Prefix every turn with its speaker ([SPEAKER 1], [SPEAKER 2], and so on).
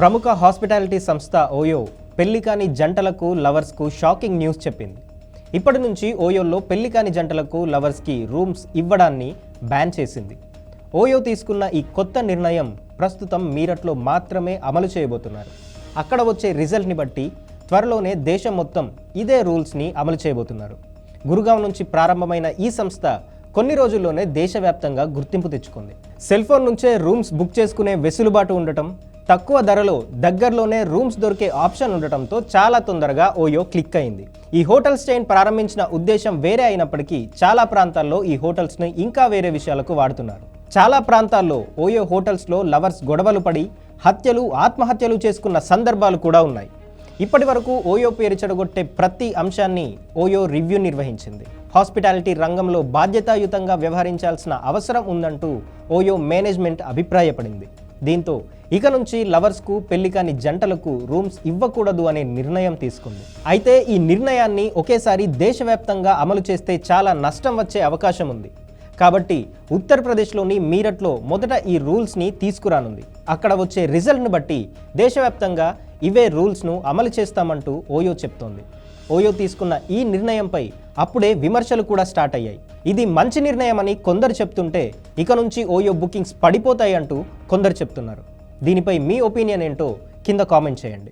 [SPEAKER 1] ప్రముఖ హాస్పిటాలిటీ సంస్థ ఓయో పెళ్లి కాని జంటలకు లవర్స్కు షాకింగ్ న్యూస్ చెప్పింది. ఇప్పటి నుంచి ఓయోలో పెళ్లి కాని జంటలకు లవర్స్కి రూమ్స్ ఇవ్వడాన్ని బ్యాన్ చేసింది. ఓయో తీసుకున్న ఈ కొత్త నిర్ణయం ప్రస్తుతం మీరట్లో మాత్రమే అమలు చేయబోతున్నారు. అక్కడ వచ్చే రిజల్ట్ని బట్టి త్వరలోనే దేశం మొత్తం ఇదే రూల్స్ని అమలు చేయబోతున్నారు. గురుగావ్ నుంచి ప్రారంభమైన ఈ సంస్థ కొన్ని రోజుల్లోనే దేశవ్యాప్తంగా గుర్తింపు తెచ్చుకుంది. సెల్ ఫోన్ నుంచే రూమ్స్ బుక్ చేసుకునే వెసులుబాటు ఉండటం, తక్కువ ధరలో దగ్గరలోనే రూమ్స్ దొరికే ఆప్షన్ ఉండటంతో చాలా తొందరగా ఓయో క్లిక్ అయింది. ఈ హోటల్స్ చైన్ ప్రారంభించిన ఉద్దేశం వేరే అయినప్పటికీ చాలా ప్రాంతాల్లో ఈ హోటల్స్ని ఇంకా వేరే విషయాలకు వాడుతున్నారు. చాలా ప్రాంతాల్లో ఓయో హోటల్స్లో లవర్స్ గొడవలు పడి హత్యలు, ఆత్మహత్యలు చేసుకున్న సందర్భాలు కూడా ఉన్నాయి. ఇప్పటి వరకు ఓయో పేరు చెడగొట్టే ప్రతి అంశాన్ని ఓయో రివ్యూ నిర్వహించింది. హాస్పిటాలిటీ రంగంలో బాధ్యతాయుతంగా వ్యవహరించాల్సిన అవసరం ఉందంటూ ఓయో మేనేజ్మెంట్ అభిప్రాయపడింది. దీంతో ఇక నుంచి లవర్స్కు పెళ్లి కాని జంటలకు రూమ్స్ ఇవ్వకూడదు అనే నిర్ణయం తీసుకుంది. అయితే ఈ నిర్ణయాన్ని ఒకేసారి దేశవ్యాప్తంగా అమలు చేస్తే చాలా నష్టం వచ్చే అవకాశం ఉంది. కాబట్టి ఉత్తరప్రదేశ్లోని మీరట్లో మొదట ఈ రూల్స్ని తీసుకురానుంది. అక్కడ వచ్చే రిజల్ట్ను బట్టి దేశవ్యాప్తంగా ఇవే రూల్స్ను అమలు చేస్తామంటూ ఓయో చెప్తోంది. ఓయో తీసుకున్న ఈ నిర్ణయంపై అప్పుడే విమర్శలు కూడా స్టార్ట్ అయ్యాయి. ఇది మంచి నిర్ణయం అని కొందరు చెప్తుంటే ఇక నుంచి ఓయో బుకింగ్స్ పడిపోతాయి అంటూ కొందరు చెప్తున్నారు. దీనిపై మీ ఒపీనియన్ ఏంటో కింద కామెంట్ చేయండి.